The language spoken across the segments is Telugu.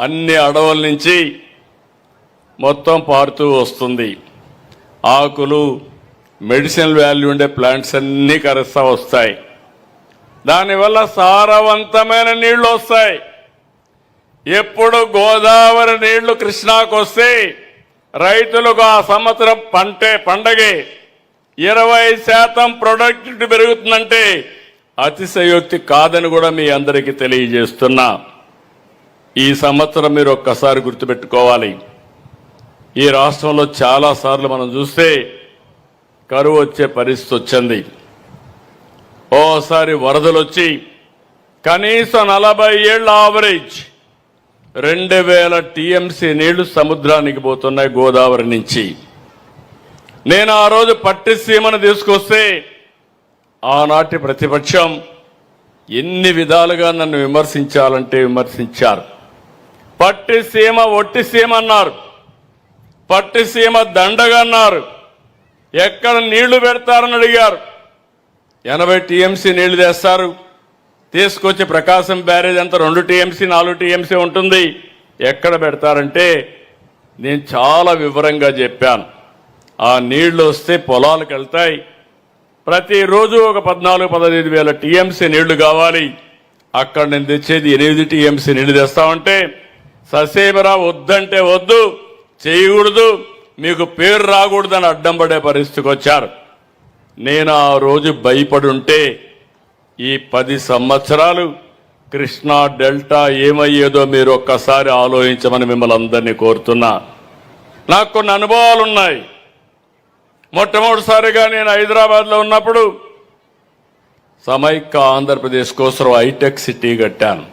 అన్ని అడవుల నుంచి మొత్తం పారుతూ వస్తుంది. ఆకులు, మెడిసినల్ వాల్యూ ఉండే ప్లాంట్స్ అన్నీ కరుస్తూ వస్తాయి. దానివల్ల సారవంతమైన నీళ్లు వస్తాయి. ఎప్పుడు గోదావరి నీళ్లు కృష్ణాకు వస్తే రైతులకు ఆ సంవత్సరం పండగే 20% ప్రొడక్టివిటీ పెరుగుతుందంటే అతిశయోక్తి కాదని కూడా మీ అందరికీ తెలియజేస్తున్నా. ఈ సంవత్సరం మీరు ఒక్కసారి గుర్తుపెట్టుకోవాలి, ఈ రాష్ట్రంలో చాలాసార్లు మనం చూస్తే కరువు వచ్చే పరిస్థితి వచ్చింది. ఓసారి వరదలు వచ్చి కనీసం 40 ఏళ్ల ఆవరేజ్ 2000 టీఎంసీ నీళ్లు సముద్రానికి పోతున్నాయి గోదావరి నుంచి. నేను ఆ రోజు పట్టిసీమను తీసుకొస్తే ఆనాటి ప్రతిపక్షం ఎన్ని విధాలుగా నన్ను విమర్శించాలంటే విమర్శించారు. పట్టిసీమ ఒట్టిసీమ అన్నారు, పట్టిసీమ దండగా అన్నారు. ఎక్కడ నీళ్లు పెడతారని అడిగారు. 80 టీఎంసీ నీళ్లు తెస్తారు, తీసుకొచ్చి ప్రకాశం బ్యారేజ్ అంతా 2 టీఎంసీ 4 టీఎంసీ ఉంటుంది. ఎక్కడ పెడతారంటే నేను చాలా వివరంగా చెప్పాను. ఆ నీళ్లు వస్తే పొలాలకు వెళ్తాయి. ప్రతిరోజు ఒక 14-15 వేల టీఎంసీ నీళ్లు కావాలి. అక్కడ నేను తెచ్చేది 8 టీఎంసీ నీళ్లు తెస్తామంటే ససేమరా వద్దంటే వద్దు, చేయకూడదు, మీకు పేరు రాకూడదని అడ్డం పడే పరిస్థితికి వచ్చారు. నేను ఆ రోజు భయపడి ఉంటే ఈ 10 సంవత్సరాలు కృష్ణా డెల్టా ఏమయ్యేదో మీరు ఒక్కసారి ఆలోచించమని మిమ్మల్ని అందరినీ కోరుతున్నా. నాకు కొన్ని అనుభవాలు ఉన్నాయి. మొట్టమొదటిసారిగా నేను హైదరాబాద్లో ఉన్నప్పుడు సమైక్య ఆంధ్రప్రదేశ్ కోసం హైటెక్ సిటీ కట్టాను.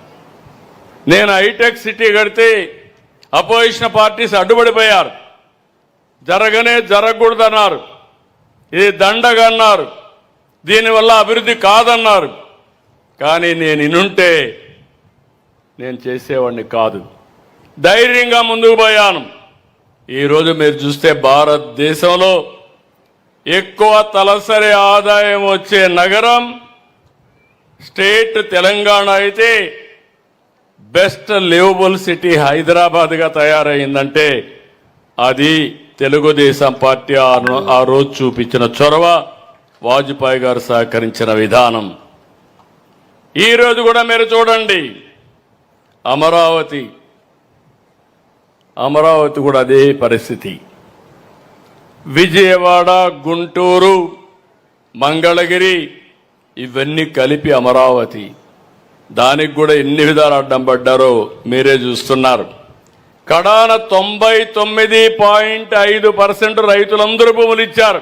నేను హైటెక్ సిటీ కడితే అపోజిషన్ పార్టీస్ అడ్డుపడిపోయారు. జరగకూడదన్నారు, ఇది దండగా అన్నారు, దీనివల్ల అభివృద్ధి కాదన్నారు. కానీ నేను ఇనుంటే నేను చేసేవాడిని కాదు, ధైర్యంగా ముందుకు పోయాను. ఈరోజు మీరు చూస్తే భారతదేశంలో ఎక్కువ తలసరి ఆదాయం వచ్చే నగరం స్టేట్ తెలంగాణ అయితే బెస్ట్ లివబుల్ సిటీ హైదరాబాద్గా తయారైందంటే అది తెలుగుదేశం పార్టీ ఆ రోజు చూపించిన చొరవ, వాజ్పేయి గారు సహకరించిన విధానం. ఈరోజు కూడా మీరు చూడండి, అమరావతి కూడా అదే పరిస్థితి. విజయవాడ, గుంటూరు, మంగళగిరి ఇవన్నీ కలిపి అమరావతి. దానికి కూడా ఎన్ని విధాలు అడ్డం పడ్డారో మీరే చూస్తున్నారు. కడాన 99.5% రైతులందరూ భూములు ఇచ్చారు.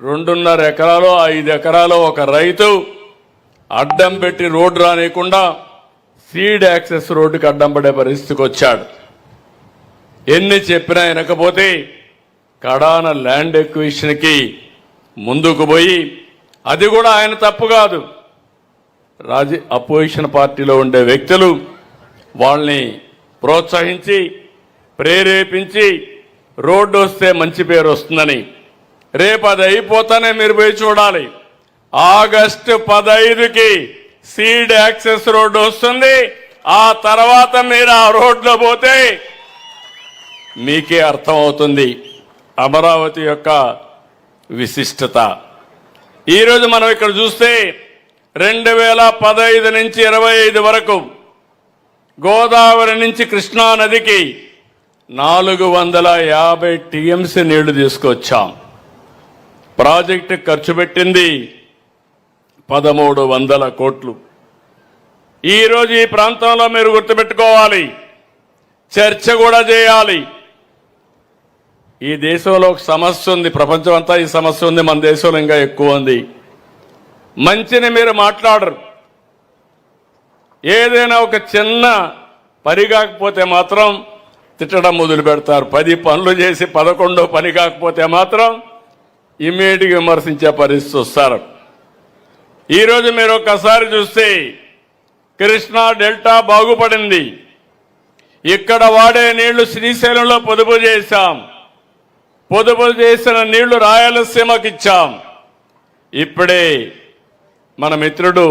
2.5 ఎకరాలు 5 ఎకరాలు ఒక రైతు అడ్డం పెట్టి రోడ్డు రానియకుండా సీడ్ యాక్సెస్ రోడ్డుకి అడ్డం పడే పరిస్థితికి వచ్చాడు. ఎన్ని చెప్పినా వినకపోతే కడాన ల్యాండ్ ఎక్విజిషన్కి ముందుకు పోయి, అది కూడా ఆయన తప్పు కాదు, అపోజిషన్ పార్టీలో ఉండే వ్యక్తులు వాళ్ళని ప్రోత్సహించి ప్రేరేపించి రోడ్డు వస్తే మంచి పేరు వస్తుందని. రేపు అది అయిపోతానే మీరు పోయి చూడాలి. ఆగస్టు 15కి సీడ్ యాక్సెస్ రోడ్డు వస్తుంది. ఆ తర్వాత మీరు ఆ రోడ్లో పోతే మీకే అర్థమవుతుంది అమరావతి యొక్క విశిష్టత. ఈరోజు మనం ఇక్కడ చూస్తే 2015 నుంచి 25 వరకు గోదావరి నుంచి కృష్ణా నదికి 450 టీఎంసీ నీళ్లు తీసుకొచ్చాం. ప్రాజెక్టు ఖర్చు పెట్టింది 1300 కోట్లు. ఈరోజు ఈ ప్రాంతంలో మీరు గుర్తుపెట్టుకోవాలి, చర్చ కూడా చేయాలి. ఈ దేశంలో ఒక సమస్య ఉంది, ప్రపంచం అంతా ఈ సమస్య ఉంది, మన దేశంలో ఇంకా ఎక్కువ ఉంది. మంచిని మీరు మాట్లాడరు. ఏదైనా ఒక చిన్న పని కాకపోతే మాత్రం తిట్టడం మొదలు పెడతారు. 10 పనులు చేసి 11వ పని కాకపోతే మాత్రం ఇమ్మీడియట్గా విమర్శించే పరిస్థితి వస్తారు. ఈరోజు మీరు ఒక్కసారి చూస్తే కృష్ణా డెల్టా బాగుపడింది. ఇక్కడ వాడే నీళ్లు శ్రీశైలంలో పొదుపు చేశాం. పొదుపు చేసిన నీళ్లు రాయలసీమకి ఇచ్చాం. ఇప్పుడే మన మిత్రుడు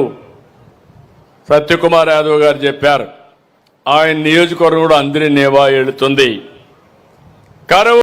సత్యకుమార్ యాదవ్ గారు చెప్పారు, ఆయన నియోజకవర్గం కూడా అందరి నేవా వెళుతుంది. కరువు